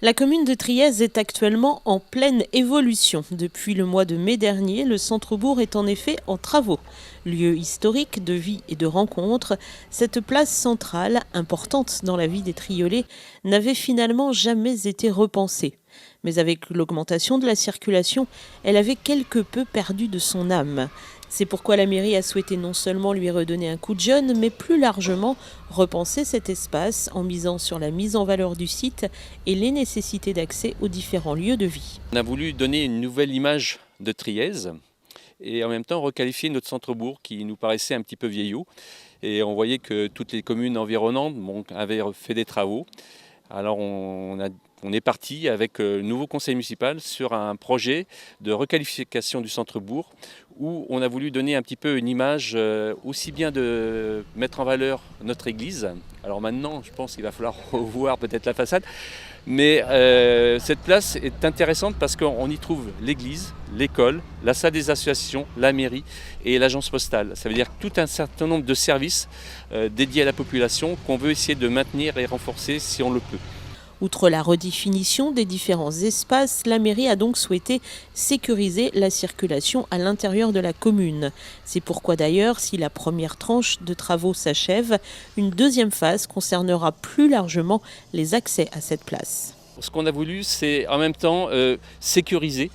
La commune de Trièzes est actuellement en pleine évolution. Depuis le mois de mai dernier, le centre-bourg est en effet en travaux. Lieu historique de vie et de rencontres, cette place centrale, importante dans la vie des Triolais, n'avait finalement jamais été repensée. Mais avec l'augmentation de la circulation, elle avait quelque peu perdu de son âme. C'est pourquoi la mairie a souhaité non seulement lui redonner un coup de jeune, mais plus largement repenser cet espace en misant sur la mise en valeur du site et les nécessités d'accès aux différents lieux de vie. On a voulu donner une nouvelle image de Trièzes et en même temps requalifier notre centre-bourg qui nous paraissait un petit peu vieillot. Et on voyait que toutes les communes environnantes avaient fait des travaux. Alors on est parti avec le nouveau conseil municipal sur un projet de requalification du centre-bourg où on a voulu donner un petit peu une image aussi bien de mettre en valeur notre église. Alors maintenant, je pense qu'il va falloir revoir peut-être la façade, mais cette place est intéressante parce qu'on y trouve l'église, l'école, la salle des associations, la mairie et l'agence postale. Ça veut dire tout un certain nombre de services dédiés à la population qu'on veut essayer de maintenir et renforcer si on le peut. Outre la redéfinition des différents espaces, la mairie a donc souhaité sécuriser la circulation à l'intérieur de la commune. C'est pourquoi d'ailleurs, si la première tranche de travaux s'achève, une deuxième phase concernera plus largement les accès à cette place. Ce qu'on a voulu, c'est en même temps sécuriser.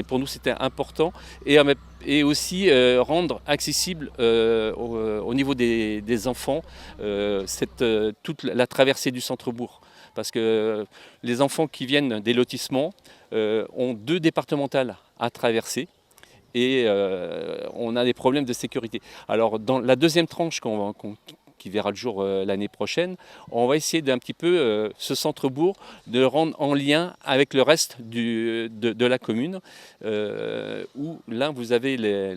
Pour nous, c'était important. Et aussi rendre accessible au niveau des enfants toute la traversée du centre-bourg. Parce que les enfants qui viennent des lotissements ont 2 départementales à traverser et on a des problèmes de sécurité. Alors dans la deuxième tranche qui verra le jour l'année prochaine, on va essayer d'un petit peu ce centre-bourg de le rendre en lien avec le reste de la commune, où là vous avez les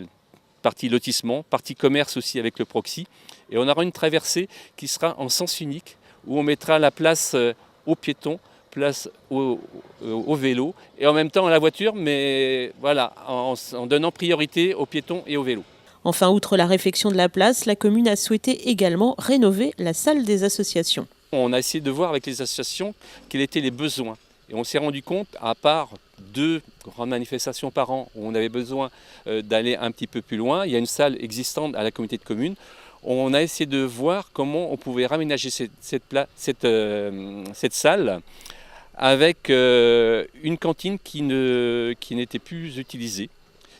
partie lotissement, partie commerce aussi avec le proxy, et on aura une traversée qui sera en sens unique, où on mettra la place aux piétons, place au vélo, et en même temps à la voiture, mais voilà, en donnant priorité aux piétons et aux vélos. Enfin, outre la réfection de la place, la commune a souhaité également rénover la salle des associations. On a essayé de voir avec les associations quels étaient les besoins. Et on s'est rendu compte, à part 2 grandes manifestations par an où on avait besoin d'aller un petit peu plus loin, il y a une salle existante à la communauté de communes. On a essayé de voir comment on pouvait raménager cette salle avec une cantine qui n'était plus utilisée.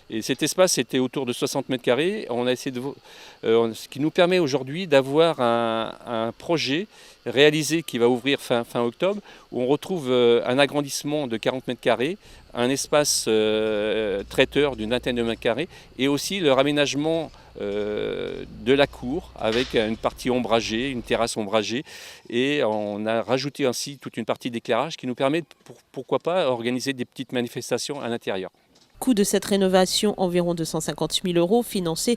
Et cet espace était autour de 60 mètres carrés. On a essayé ce qui nous permet aujourd'hui d'avoir un projet réalisé qui va ouvrir fin octobre, où on retrouve un agrandissement de 40 mètres carrés, un espace traiteur d'une vingtaine de mètres carrés, et aussi le raménagement de la cour avec une partie ombragée, une terrasse ombragée, et on a rajouté ainsi toute une partie d'éclairage qui nous permet, pourquoi pas, organiser des petites manifestations à l'intérieur. Coût de cette rénovation, environ 250 000 €, financé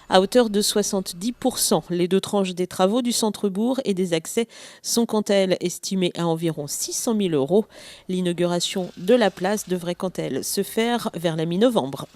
à hauteur de 70%. Les 2 tranches des travaux du centre-bourg et des accès sont quant à elles estimées à environ 600 000 €. L'inauguration de la place devrait quant à elle se faire vers la mi-novembre.